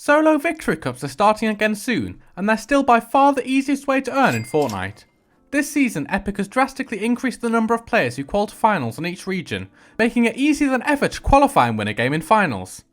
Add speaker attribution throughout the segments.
Speaker 1: Solo victory cups are starting again soon, and they're still by far the easiest way to earn in Fortnite. This season, Epic has drastically increased the number of players who qualify finals in each region, making it easier than ever to qualify and win a game in finals.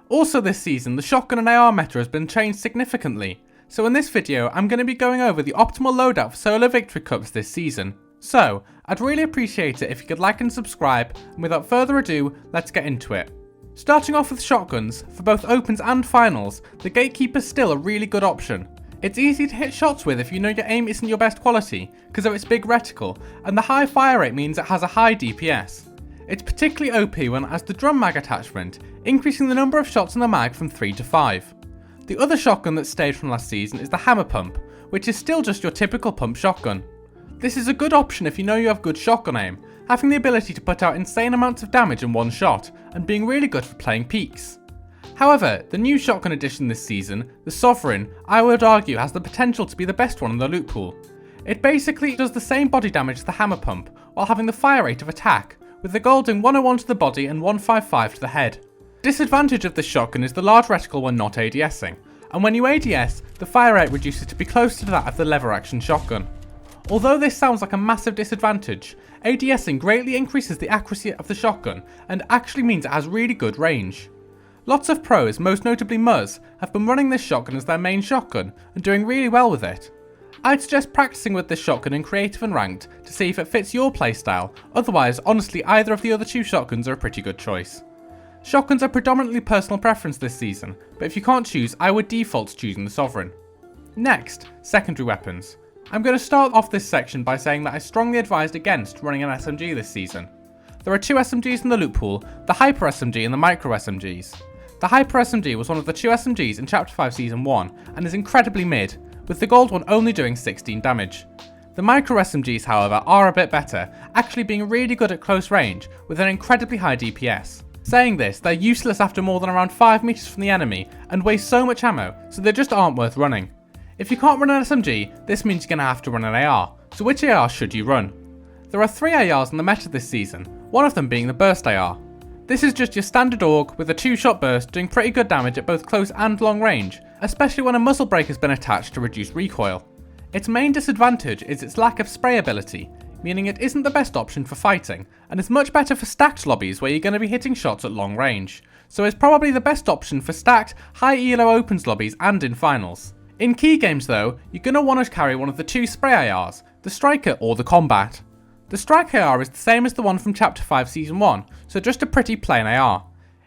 Speaker 1: Also this season, the shotgun and AR meta has been changed significantly, so in this video I'm going to be going over the optimal loadout for solo victory cups this season. So, I'd really appreciate it if you could like and subscribe, and without further ado, let's get into it. Starting off with shotguns, for both opens and finals, the gatekeeper is still a really good option. It's easy to hit shots with if you know your aim isn't your best quality, because of its big reticle, and the high fire rate means it has a high DPS. It's particularly OP when it has the drum mag attachment, increasing the number of shots in the mag from 3 to 5. The other shotgun that stayed from last season is the hammer pump, which is still just your typical pump shotgun. This is a good option if you know you have good shotgun aim, having the ability to put out insane amounts of damage in one shot, and being really good for playing peaks. However, the new shotgun addition this season, the Sovereign, I would argue has the potential to be the best one in the loot pool. It basically does the same body damage as the hammer pump, while having the fire rate of attack, with the gold doing 101 to the body and 155 to the head. Disadvantage of this shotgun is the large reticle when not ADSing, and when you ADS, the fire rate reduces to be close to that of the lever action shotgun. Although this sounds like a massive disadvantage, ADSing greatly increases the accuracy of the shotgun and actually means it has really good range. Lots of pros, most notably Muzz, have been running this shotgun as their main shotgun and doing really well with it. I'd suggest practicing with this shotgun in creative and ranked to see if it fits your playstyle, otherwise honestly either of the other two shotguns are a pretty good choice. Shotguns are predominantly personal preference this season, but if you can't choose, I would default to choosing the Sovereign. Next, secondary weapons. I'm going to start off this section by saying that I strongly advised against running an SMG this season. There are two SMGs in the loot pool, the Hyper SMG and the Micro SMGs. The Hyper SMG was one of the two SMGs in Chapter 5 Season 1 and is incredibly mid, with the gold one only doing 16 damage. The Micro SMGs, however, are a bit better, actually being really good at close range with an incredibly high DPS. Saying this, they're useless after more than around 5 meters from the enemy and waste so much ammo, so they just aren't worth running. If you can't run an SMG, this means you're going to have to run an AR, so which AR should you run? There are 3 ARs in the meta this season, one of them being the Burst AR. This is just your standard AUG with a 2-shot burst doing pretty good damage at both close and long range, especially when a muzzle brake has been attached to reduce recoil. Its main disadvantage is its lack of spray ability, meaning it isn't the best option for fighting, and is much better for stacked lobbies where you're going to be hitting shots at long range, so it's probably the best option for stacked, high ELO opens lobbies and in finals. In key games though, you're going to want to carry one of the 2 spray ARs, the Striker or the Combat. The Strike AR is the same as the one from Chapter 5 Season 1, so just a pretty plain AR.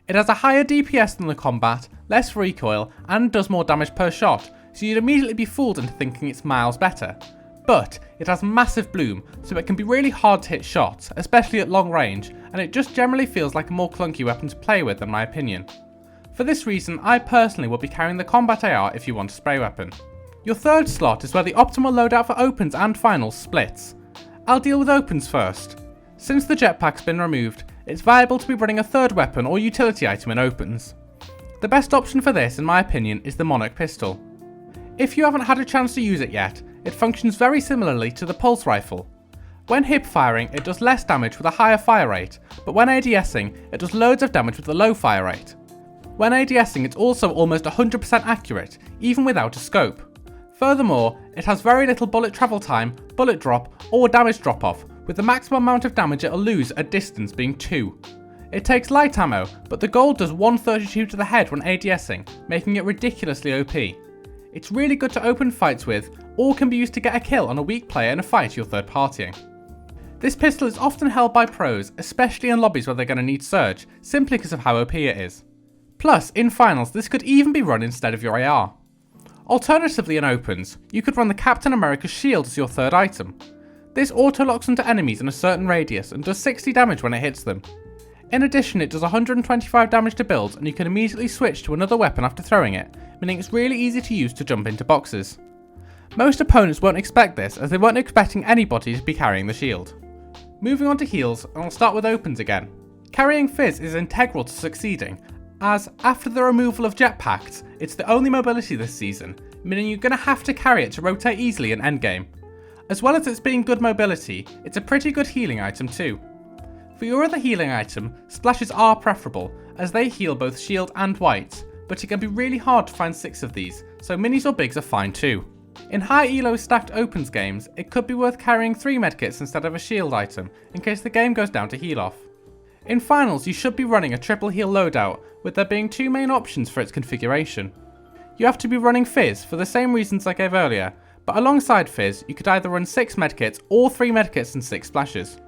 Speaker 1: It has a higher DPS than the Combat, less recoil, and does more damage per shot, so you'd immediately be fooled into thinking it's miles better. But it has massive bloom, so it can be really hard to hit shots, especially at long range, and it just generally feels like a more clunky weapon to play with in my opinion. For this reason, I personally will be carrying the Combat AR if you want a spray weapon. Your third slot is where the optimal loadout for opens and finals splits. I'll deal with opens first. Since the jetpack's been removed, it's viable to be running a third weapon or utility item in opens. The best option for this, in my opinion, is the Monarch pistol. If you haven't had a chance to use it yet, it functions very similarly to the pulse rifle. When hip firing, it does less damage with a higher fire rate, but when ADSing, it does loads of damage with a low fire rate. When ADSing, it's also almost 100% accurate, even without a scope. Furthermore, it has very little bullet travel time, bullet drop, or damage drop off, with the maximum amount of damage it'll lose at distance being 2. It takes light ammo, but the gold does 132 to the head when ADSing, making it ridiculously OP. It's really good to open fights with, or can be used to get a kill on a weak player in a fight you're third partying. This pistol is often held by pros, especially in lobbies where they're going to need surge, simply because of how OP it is. Plus, in finals, this could even be run instead of your AR. Alternatively in opens, you could run the Captain America shield as your third item. This auto-locks onto enemies in a certain radius and does 60 damage when it hits them. In addition, it does 125 damage to builds and you can immediately switch to another weapon after throwing it, meaning it's really easy to use to jump into boxes. Most opponents won't expect this as they weren't expecting anybody to be carrying the shield. Moving on to heals, and I'll start with opens again. Carrying Fizz is integral to succeeding, as after the removal of jetpacks, it's the only mobility this season, meaning you're going to have to carry it to rotate easily in endgame. As well as its being good mobility, it's a pretty good healing item too. For your other healing item, splashes are preferable, as they heal both shield and whites, but it can be really hard to find 6 of these, so minis or bigs are fine too. In high elo stacked opens games, it could be worth carrying 3 medkits instead of a shield item, in case the game goes down to heal off. In finals, you should be running a triple heal loadout, with there being 2 main options for its configuration. You have to be running Fizz for the same reasons I gave earlier, but alongside Fizz, you could either run 6 medkits or 3 medkits and 6 splashes.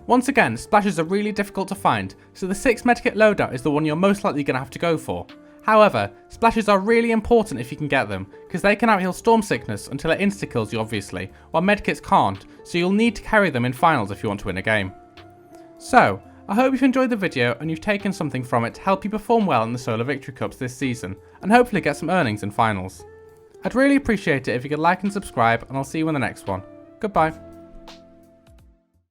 Speaker 1: Once again, splashes are really difficult to find, so the 6 medkit loadout is the one you're most likely going to have to go for. However, splashes are really important if you can get them, because they can outheal Storm Sickness until it insta-kills you obviously, while medkits can't, so you'll need to carry them in finals if you want to win a game. So, I hope you've enjoyed the video and you've taken something from it to help you perform well in the Solo Victory Cups this season, and hopefully get some earnings in finals. I'd really appreciate it if you could like and subscribe, and I'll see you in the next one. Goodbye.